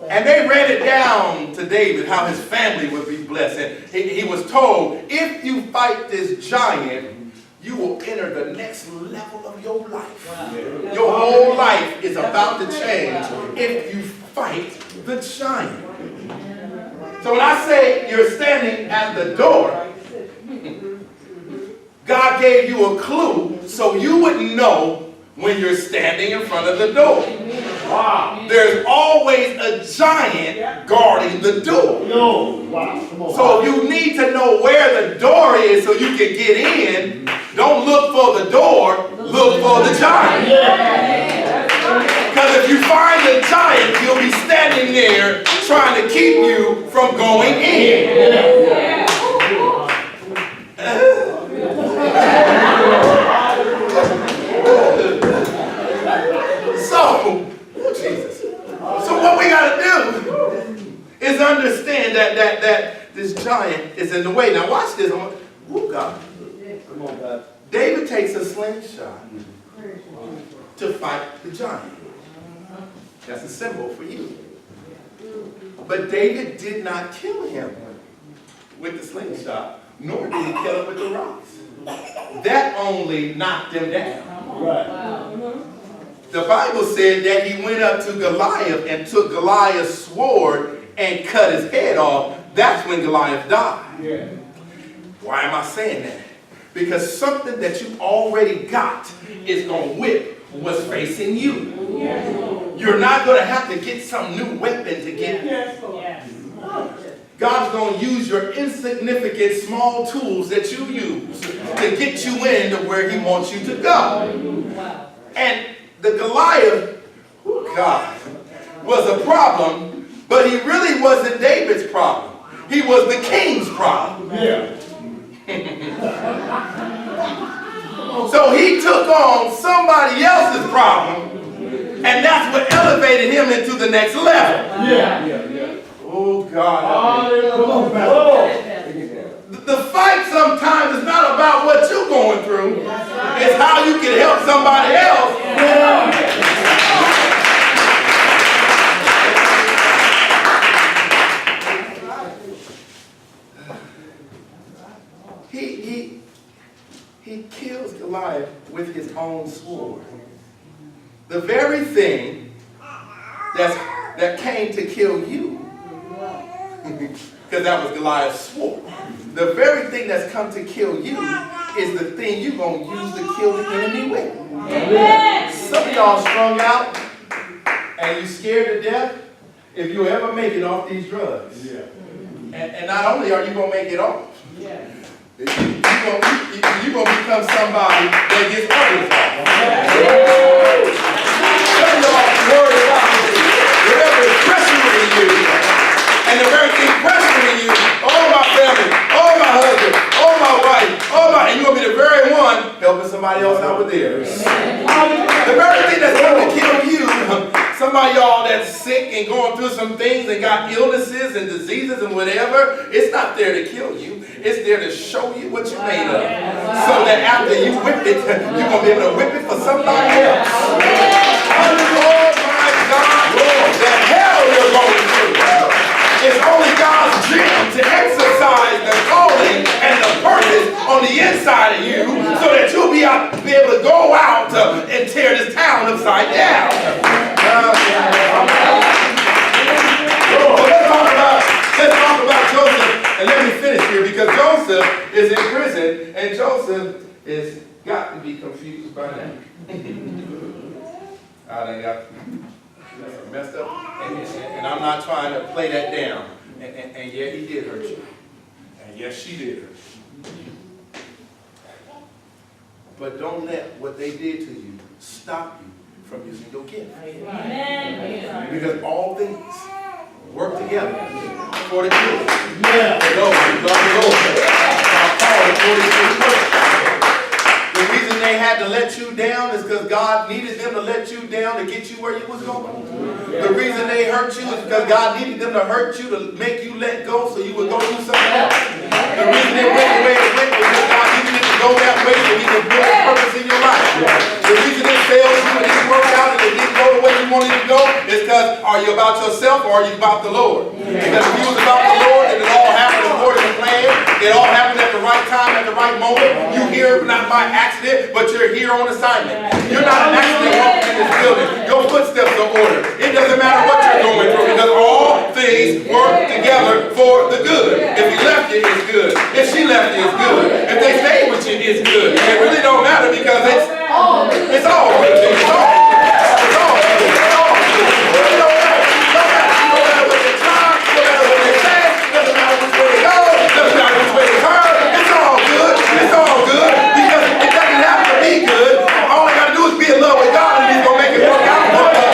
And they ran it down to David how his family would be blessed. And he was told, if you fight this giant, you will enter the next level of your life. Wow. Your whole life is about to change if you fight the giant. So when I say you're standing at the door, God gave you a clue so you wouldn't know when you're standing in front of the door. Wow. There's always a giant guarding the door. So if you need to know where the door is so you can get in, don't look for the door, look for the giant. Because if you find the giant, he'll be standing there trying to keep you from going in. So what we got to do is understand that this giant is in the way. Now watch this. Oh God. Come on, God. David takes a slingshot to fight the giant. That's a symbol for you. But David did not kill him with the slingshot, nor did he kill him with the rocks. That only knocked him down. Right. The Bible said that he went up to Goliath and took Goliath's sword and cut his head off. That's when Goliath died. Yeah. Why am I saying that? Because something that you already got is going to whip what's facing you. Yeah. You're not going to have to get some new weapon to get God's going to use your insignificant small tools that you use to get you into where he wants you to go. And the Goliath, God, was a problem, but he really wasn't David's problem. He was the king's problem. Yeah. So he took on somebody else's problem, and that's what elevated him into the next level. Yeah. Oh, God. The fight sometimes is not about what you're going through. It's how you can help somebody else. He kills Goliath with his own sword. The very thing that came to kill you, because that was Goliath's sword. The very thing that's come to kill you is the thing you're going to use to kill the enemy with. Amen. Some of y'all strung out and you scared to death if you ever make it off these drugs. Yeah. And not only are you going to make it off, you're going to become somebody that gets others off. Some of y'all worried about whatever is pressuring you. And the very thing pressuring you, oh my family, oh my husband, oh my wife, and you're going to be the very one helping somebody else out with theirs. The very thing that's going to kill you, somebody y'all that's sick and going through some things and got illnesses and diseases and whatever, it's not there to kill you. It's there to show you what you're made of. So that after you whip it, you're going to be able to whip it for somebody else. Oh my God, the hell you're going through. It's only God's dream to exercise the calling and the purpose on the inside of you so that you'll be able to go out and tear this town upside down. Let's talk about Joseph, and let me finish here, because Joseph is in prison, and Joseph is got to be confused by now. I done got messed up, and I'm not trying to play that down. And yeah, he did hurt you. And yes, she did hurt you. But don't let what they did to you stop you from using your gift. Amen. Because all things work together for the good. Yeah. For those who love the Lord are called according to his purpose. The reason they had to let you down is because God needed them to let you down to get you where you was going. The reason they hurt you is because God needed them to hurt you to make you let go so you would go do something else. The reason they went the way they went was because God needed them to go that way so he could put a purpose in your life. The reason they failed you and it didn't work out and it didn't go the way you wanted it to go It's because, are you about yourself or are you about the Lord? Because if you was about the Lord, then it all happened according to plan. It all happened at the right time, at the right moment. You here not by accident, but you're here on assignment. You're not an accident walking in this building. Your footsteps are ordered. It doesn't matter what you're going through, because all things work together for the good. If he left you, it's good. If she left you, it's good. If they stayed with you, it's good. It really don't matter, because it's all good. It's all good. It's all good. It's all good. It's all good. It don't matter. No matter what they try, no matter what they say, doesn't matter which way they go, doesn't matter which way they turn. It's all good. It's all good. Because it doesn't have to be good. All I got to do is be in love with God, and he's going to make it work out for us.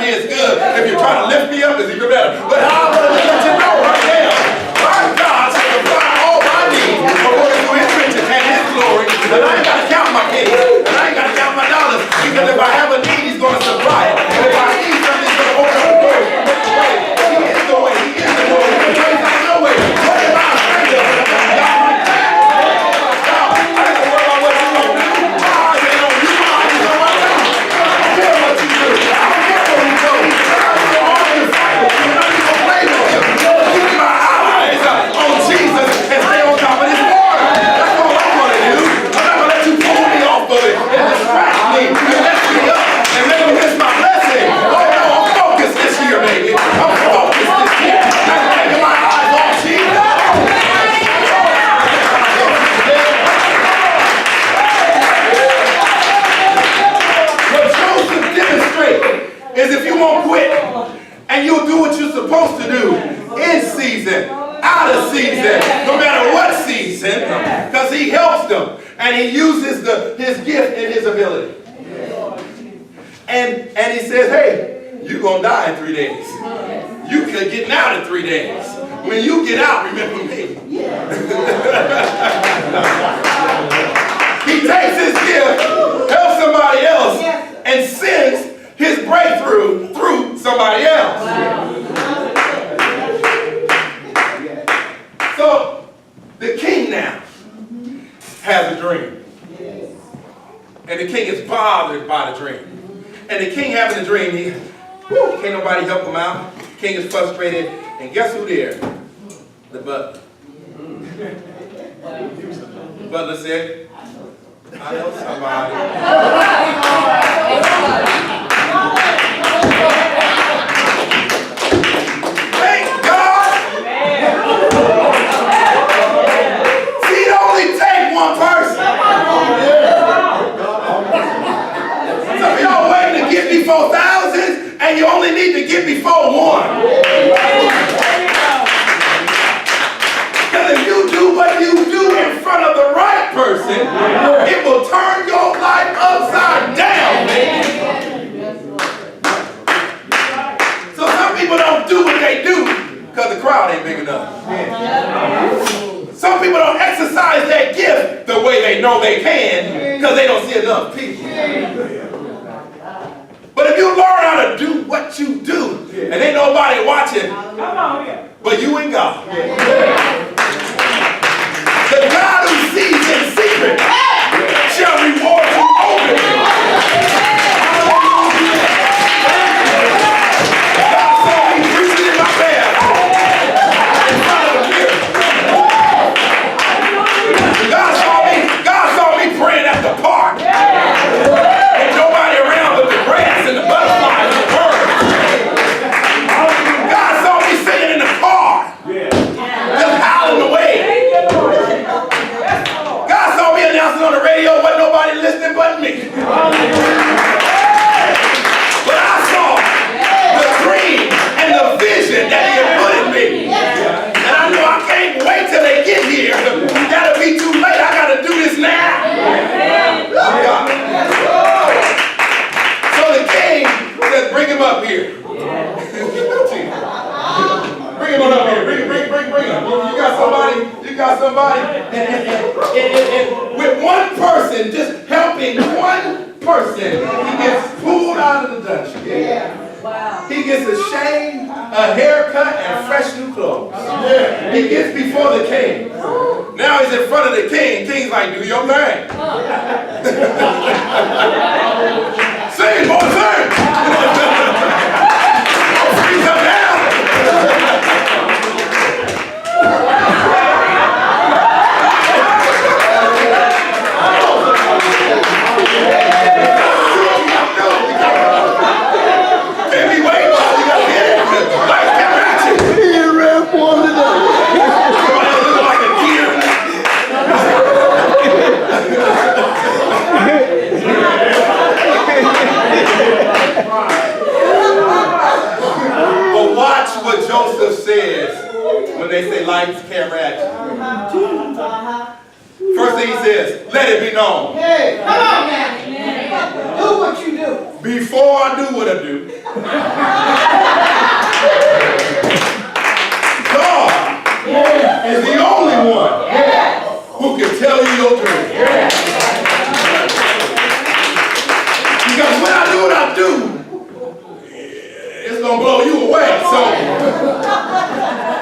If you're trying to lift me up, it's even better. But I want to let you know right now, my God shall supply all my needs according to his riches and his glory. And I ain't got to count my pennies. And I ain't got to count my dollars. Because if I have a need, he's going to supply it. And if I need something, he's going to open up the door. He is the way. He is the door. He's out no way. What am I afraid of? God, I don't worry about what you're going to do. My eyes ain't on you. My eyes is on my God. I don't care what you do. I don't care where you go. Is if you won't quit and you'll do what you're supposed to do in season, out of season, no matter what season, because he helps them and he uses his gift and his ability. And he says, hey, you're going to die in 3 days. You could get out in 3 days. When you get out, remember me. He takes his gift, helps somebody else, and sends his breakthrough through somebody else. So the king now has a dream. And the king is bothered by the dream. And the king having a dream, can't nobody help him out. The king is frustrated. And guess who there? The butler. The butler said, I know somebody. Thank God. See, it only takes one person. Some of y'all waiting to get me 4,000 and you only need to get me 4,1. Because if you do what you do in front of the right person, it will turn your life upside down, man. So some people don't do what they do because the crowd ain't big enough. Some people don't exercise their gift the way they know they can because they don't see enough people. But if you learn how to do what you do, and ain't nobody watching, but you and God. The God who sees in secret shall reward you openly. God saw me preaching in my bed in front of the mirror. God saw me praying at the park. And nobody around but the grass and the butterflies and the birds. God saw me singing in the car. Just howling away. God saw me announcing on the radio, wasn't nobody listening but me. But I saw the dream and the vision that he had put in me. And I knew I can't wait till they get here. That'll be too late. I got to do this now. So the king says, bring him up here. Bring him on up here. Bring him. You got somebody. You got somebody. And with one person, just helping one person, he gets pulled out of the dungeon. Wow. He gets a shave, a haircut, and fresh new clothes. He gets before the king. Now he's in front of the king. King's like, do your thing. Lights, camera, action. First thing he says, let it be known. Hey, come on now. Do what you do. Before I do what I do, God is the only one who can tell you your dream. Because when I do what I do, it's going to blow you away.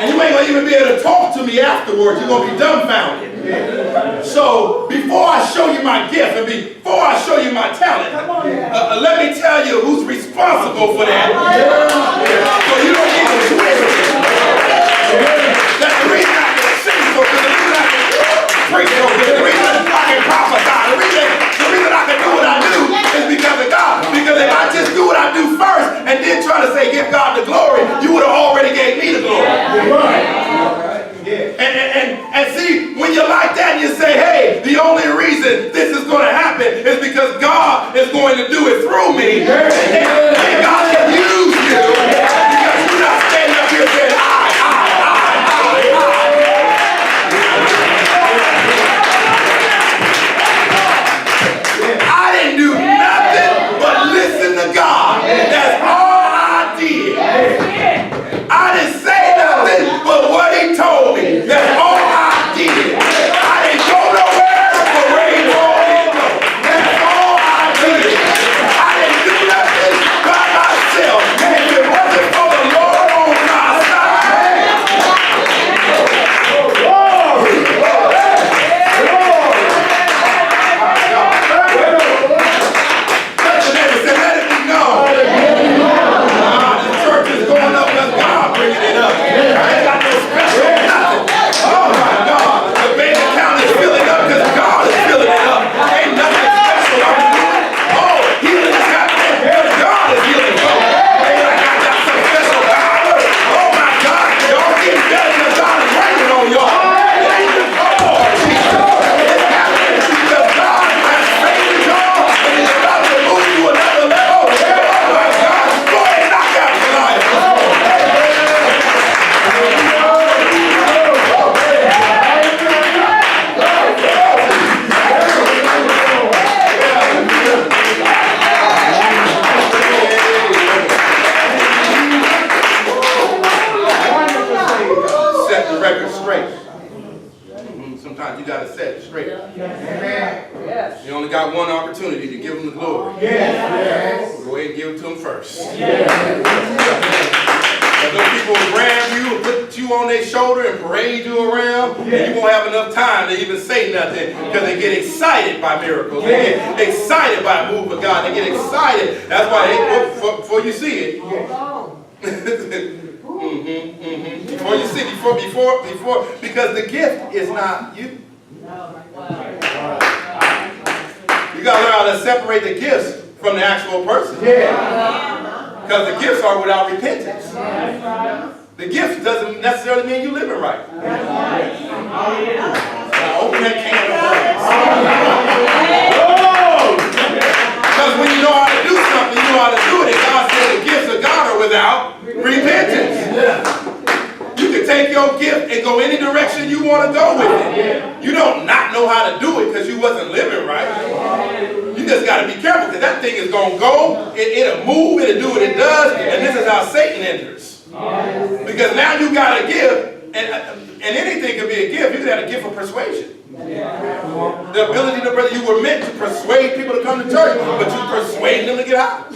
And you ain't going to even be able to talk to me afterwards. You're going to be dumbfounded. So before I show you my gift and before I show you my talent, let me tell you who's responsible for that. So you don't need to twist it. That's the reason I can sing so good, the reason I can preach so good, the reason I can prophesy, the reason I can do what I do is because of God. Because if I just do what I do first and then try to say give God the glory, you would have already gave me the glory. And see, when you're like that, you say, hey, the only reason this is going to happen is because God is going to do it through me. And God can use you because you're not standing up here saying, I. I didn't do nothing but listen to God. That's all I did. I didn't say nothing but what he told me. That's all I did. I didn't go nowhere but where he told me to go. That's all I did. I didn't do nothing by myself. And if it wasn't for the Lord on my side. Let it be known. The church is going up because God bringing it up. I ain't got no special nothing. Oh my God. The bank account is filling up because God is filling it up. Ain't nothing special I'm doing. Oh, healing is happening because God is healing. Ain't like I got some special power. Oh my God. Y'all getting better because God is raining on y'all. It ain't the Lord. It's happening because God has saved y'all and is about to move to another level. Oh my God. Go ahead and knock out your life. Set the record straight. Sometimes you got to set it straight. You only got one opportunity to give him the glory. Go ahead and give it to him first. But those people will grab you and put you on their shoulder and parade you around, and you won't have enough time to even say nothing because they get excited by miracles. They get excited by a move of God. They get excited. That's why before you see it. Before you see, before, because the gift is not you. You got to learn how to separate the gifts from the actual person. Because the gifts are without repentance. The gift doesn't necessarily mean you living right. Now open that can of worms. Because when you know how to do something, you know how to do it. And God said the gifts of God are without repentance. You can take your gift and go any direction you want to go with it. You don't not know how to do it because you wasn't living right. You just got to be careful because that thing is going to go, it'll move, it'll do what it does, and this is how Satan enters. Because now you got a gift, and anything can be a gift. You can have a gift of persuasion. The ability to, you were meant to persuade people to come to church, but you persuade them to get out.